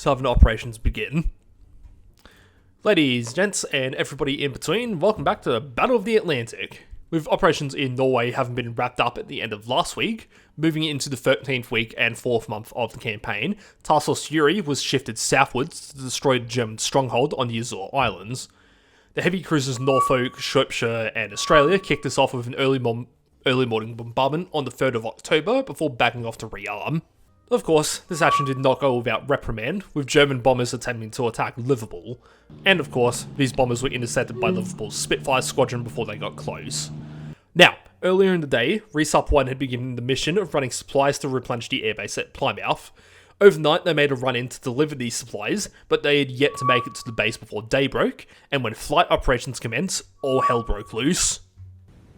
Southern operations begin. Ladies, gents, and everybody in between, welcome back to the Battle of the Atlantic. With operations in Norway having been wrapped up at the end of last week, moving into the 13th week and 4th month of the campaign, Task Force Fury was shifted southwards to destroy the German stronghold on the Azore Islands. The heavy cruisers Norfolk, Shropshire, and Australia kicked us off with an early morning bombardment on the 3rd of October before backing off to rearm. Of course, this action did not go without reprimand, with German bombers attempting to attack Liverpool. And of course, these bombers were intercepted by Liverpool's Spitfire squadron before they got close. Now, earlier in the day, Resup 1 had been given the mission of running supplies to replenish the airbase at Plymouth. Overnight, they made a run in to deliver these supplies, but they had yet to make it to the base before day broke, and when flight operations commenced, all hell broke loose.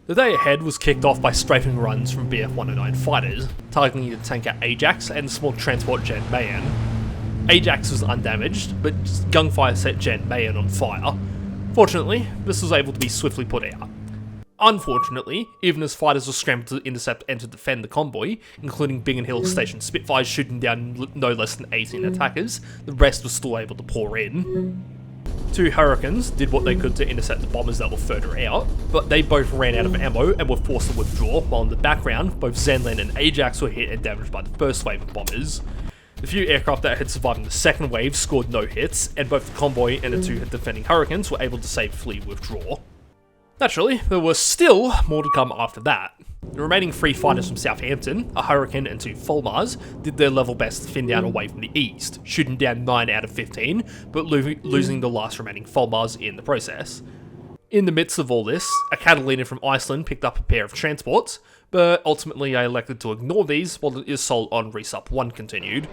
The day ahead was kicked off by strafing runs from Bf-109 fighters, targeting the tanker Ajax and small transport Jan Mayen. Ajax was undamaged, but gunfire set Jan Mayen on fire. Fortunately, this was able to be swiftly put out. Unfortunately, even as fighters were scrambled to intercept and to defend the convoy, including Biggin Hill Station Spitfires shooting down no less than 18 attackers, the rest was still able to pour in. Two Hurricanes did what they could to intercept the bombers that were further out, but they both ran out of ammo and were forced to withdraw, while in the background, both Zenland and Ajax were hit and damaged by the first wave of bombers. The few aircraft that had survived in the second wave scored no hits, and both the Convoy and the two defending Hurricanes were able to safely withdraw. Naturally, there was still more to come after that. The remaining 3 fighters from Southampton, a Hurricane and 2 Fulmars, did their level best to fin down away from the east, shooting down 9 out of 15, but losing the last remaining Fulmars in the process. In the midst of all this, a Catalina from Iceland picked up a pair of transports, but ultimately I elected to ignore these while the assault on Resup 1 continued.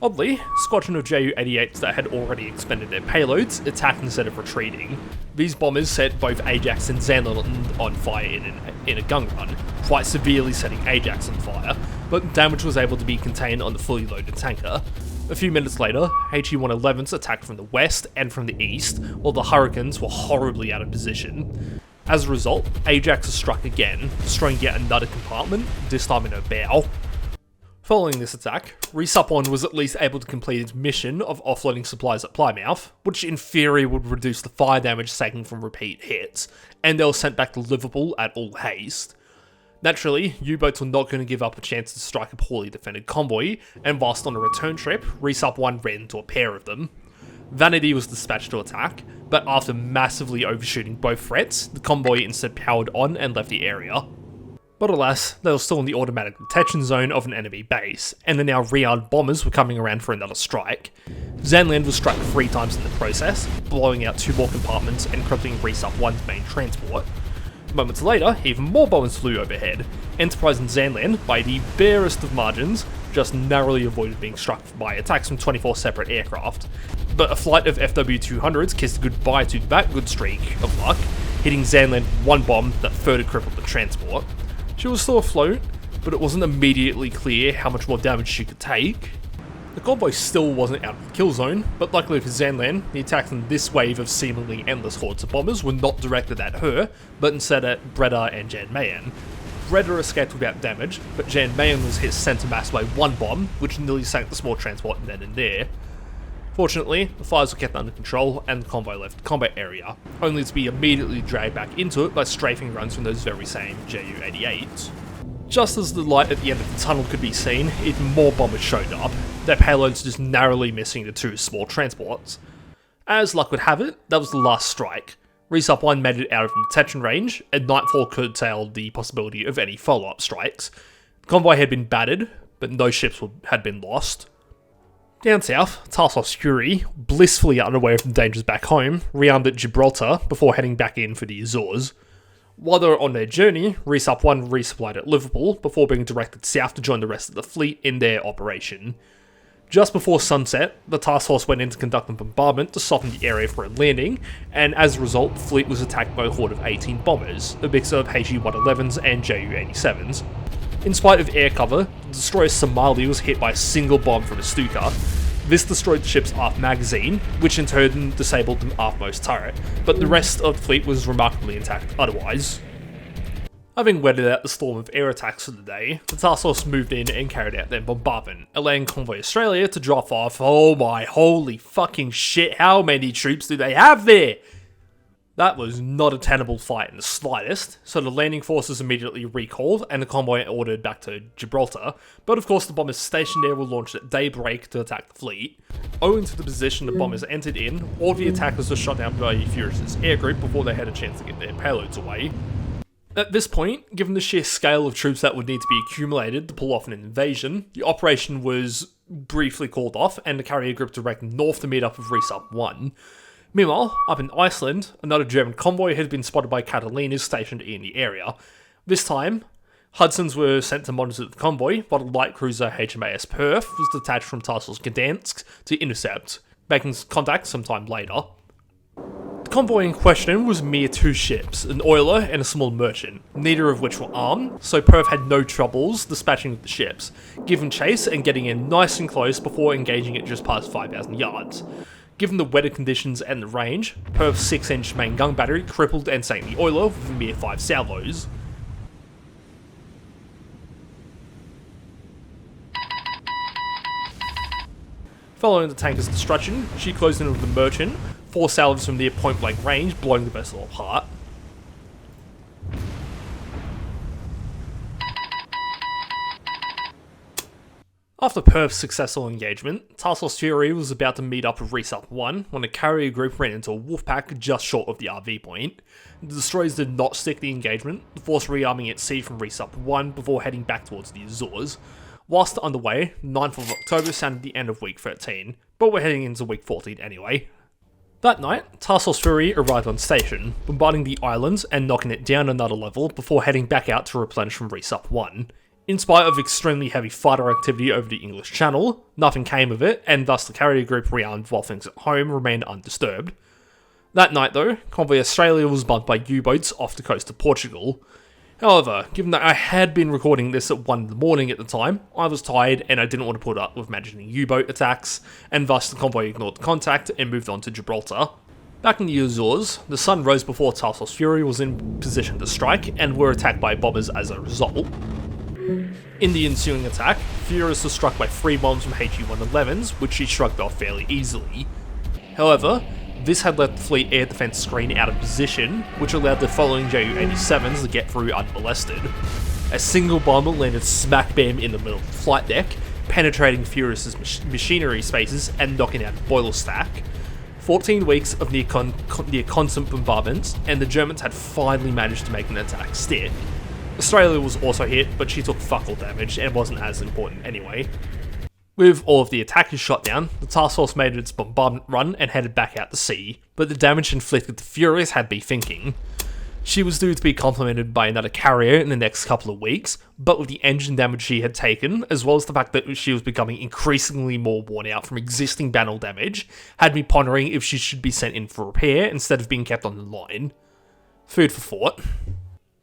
Oddly, a squadron of Ju-88s that had already expended their payloads attacked instead of retreating. These bombers set both Ajax and Zenland on fire in a gun run, quite severely setting Ajax on fire, but damage was able to be contained on the fully loaded tanker. A few minutes later, HE-111s attacked from the west and from the east, while the Hurricanes were horribly out of position. As a result, Ajax was struck again, destroying yet another compartment, this time in her bow. Following this attack, Resup 1 was at least able to complete its mission of offloading supplies at Plymouth, which in theory would reduce the fire damage taken from repeat hits, and they were sent back to Liverpool at all haste. Naturally, U-boats were not going to give up a chance to strike a poorly defended convoy, and whilst on a return trip, Resup 1 ran into a pair of them. Vanity was dispatched to attack, but after massively overshooting both threats, the convoy instead powered on and left the area. But alas, they were still in the automatic detection zone of an enemy base, and the now rearmed bombers were coming around for another strike. Zenland was struck 3 times in the process, blowing out 2 more compartments and crippling Resup 1's main transport. Moments later, even more bombers flew overhead. Enterprise and Zenland, by the barest of margins, just narrowly avoided being struck by attacks from 24 separate aircraft. But a flight of FW-200s kissed goodbye to that good streak of luck, hitting Zenland with 1 bomb that further crippled the transport. She was still afloat, but it wasn't immediately clear how much more damage she could take. The convoy still wasn't out of the kill zone, but luckily for Zenland, the attacks on this wave of seemingly endless hordes of bombers were not directed at her, but instead at Breda and Jan Mayen. Breda escaped without damage, but Jan Mayen was hit centre mass by 1 bomb, which nearly sank the small transport then and there. Fortunately, the fires were kept under control and the convoy left the combat area, only to be immediately dragged back into it by strafing runs from those very same Ju-88s. Just as the light at the end of the tunnel could be seen, even more bombers showed up, their payloads just narrowly missing the 2 small transports. As luck would have it, that was the last strike. Resup 1 made it out of detection range, and nightfall curtailed the possibility of any follow-up strikes. The convoy had been battered, but no ships had been lost. Down south, Task Force Fury, blissfully unaware of the dangers back home, rearmed at Gibraltar before heading back in for the Azores. While they were on their journey, Resup 1 resupplied at Liverpool before being directed south to join the rest of the fleet in their operation. Just before sunset, the task force went in to conduct a bombardment to soften the area for a landing, and as a result, the fleet was attacked by a horde of 18 bombers, a mix of HE-111s and Ju-87s. In spite of air cover, the destroyer Somali was hit by a single bomb from a Stuka. This destroyed the ship's aft magazine, which in turn disabled the aftmost turret, but the rest of the fleet was remarkably intact otherwise. Having weathered out the storm of air attacks for the day, the task force moved in and carried out their bombardment, allowing Convoy Australia to drop off. Oh my holy fucking shit, how many troops do they have there? That was not a tenable fight in the slightest, so the landing forces immediately recalled and the convoy ordered back to Gibraltar, but of course the bombers stationed there were launched at daybreak to attack the fleet. Owing to the position the bombers entered in, all the attackers were shot down by Furious's air group before they had a chance to get their payloads away. At this point, given the sheer scale of troops that would need to be accumulated to pull off an invasion, the operation was briefly called off and the carrier group directed north to meet up with Resup 1. Meanwhile, up in Iceland, another German convoy had been spotted by Catalinas stationed in the area. This time, Hudsons were sent to monitor the convoy, while the light cruiser HMAS Perth was detached from Task Force Gdansk to intercept, making contact sometime later. The convoy in question was mere two ships, an oiler and a small merchant, neither of which were armed, so Perth had no troubles dispatching the ships, giving chase and getting in nice and close before engaging at just past 5,000 yards. Given the weather conditions and the range, Perth's 6-inch main gun battery crippled and sank the oiler with a mere 5 salvos. Following the tanker's destruction, she closed in with the merchant, 4 salvos from near point-blank range, blowing the vessel apart. After Perth's successful engagement, Task Force Fury was about to meet up with Resup 1 when a carrier group ran into a wolf pack just short of the RV point. The destroyers did not stick the engagement, the force rearming at sea from Resup 1 before heading back towards the Azores. Whilst underway, 9th of October sounded the end of week 13, but we're heading into week 14 anyway. That night, Task Force Fury arrived on station, bombarding the islands and knocking it down another level before heading back out to replenish from Resup 1. In spite of extremely heavy fighter activity over the English Channel, nothing came of it, and thus the carrier group rearmed while things at home remained undisturbed. That night though, Convoy Australia was bumped by U-boats off the coast of Portugal. However, given that I had been recording this at 1 in the morning at the time, I was tired and I didn't want to put up with managing U-boat attacks, and thus the convoy ignored the contact and moved on to Gibraltar. Back in the Azores, the sun rose before Task Force Fury was in position to strike and were attacked by bombers as a result. In the ensuing attack, Furious was struck by 3 bombs from HE-111s, which she shrugged off fairly easily. However, this had left the fleet air defense screen out of position, which allowed the following Ju-87s to get through unmolested. A single bomb landed smack bam in the middle of the flight deck, penetrating Furious's machinery spaces and knocking out the boiler stack. 14 weeks of near constant bombardments, and the Germans had finally managed to make an attack stick. Australia was also hit, but she took fuck all damage and wasn't as important anyway. With all of the attackers shot down, the task force made its bombardment run and headed back out to sea, but the damage inflicted to Furious had me thinking. She was due to be complemented by another carrier in the next couple of weeks, but with the engine damage she had taken, as well as the fact that she was becoming increasingly more worn out from existing battle damage, had me pondering if she should be sent in for repair instead of being kept on the line. Food for thought.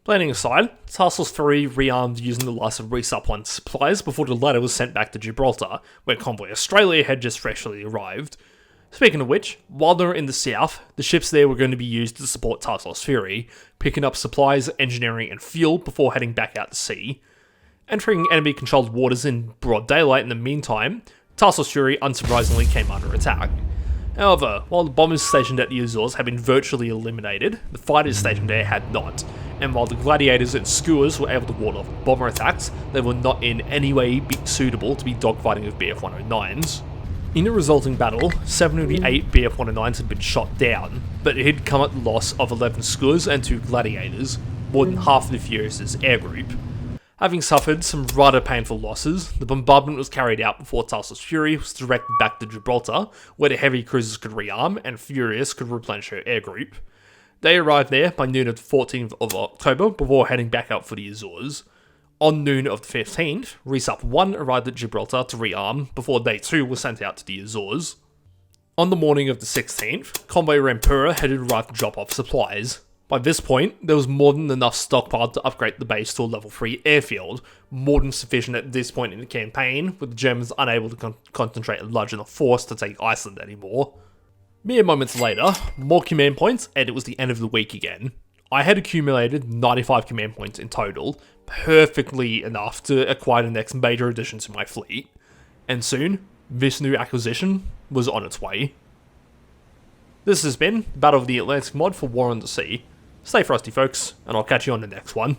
Planning aside, Task Force 3 rearmed using the last of Resup 1's supplies before the latter was sent back to Gibraltar, where Convoy Australia had just freshly arrived. Speaking of which, while they were in the south, the ships there were going to be used to support Task Force Fury, picking up supplies, engineering and fuel before heading back out to sea. Entering enemy-controlled waters in broad daylight in the meantime, Task Force Fury unsurprisingly came under attack. However, while the bombers stationed at the Azores had been virtually eliminated, the fighters stationed there had not, and while the gladiators and skuas were able to ward off bomber attacks, they were not in any way suitable to be dogfighting with BF-109s. In the resulting battle, 7 of the 8 BF-109s had been shot down, but it had come at the loss of 11 skuas and 2 gladiators, more than half of the Furious's air group. Having suffered some rather painful losses, the bombardment was carried out before Task Force Fury was directed back to Gibraltar, where the heavy cruisers could rearm and Furious could replenish her air group. They arrived there by noon of the 14th of October before heading back out for the Azores. On noon of the 15th, Resup 1 arrived at Gibraltar to rearm before Day 2 was sent out to the Azores. On the morning of the 16th, Convoy Rampura had arrived to drop off supplies. By this point, there was more than enough stockpiled to upgrade the base to a level 3 airfield, more than sufficient at this point in the campaign, with the Germans unable to concentrate a large enough force to take Iceland anymore. Mere moments later, more command points, and it was the end of the week again. I had accumulated 95 command points in total, perfectly enough to acquire the next major addition to my fleet, and soon, this new acquisition was on its way. This has been Battle of the Atlantic mod for War on the Sea. Stay frosty, folks, and I'll catch you on the next one.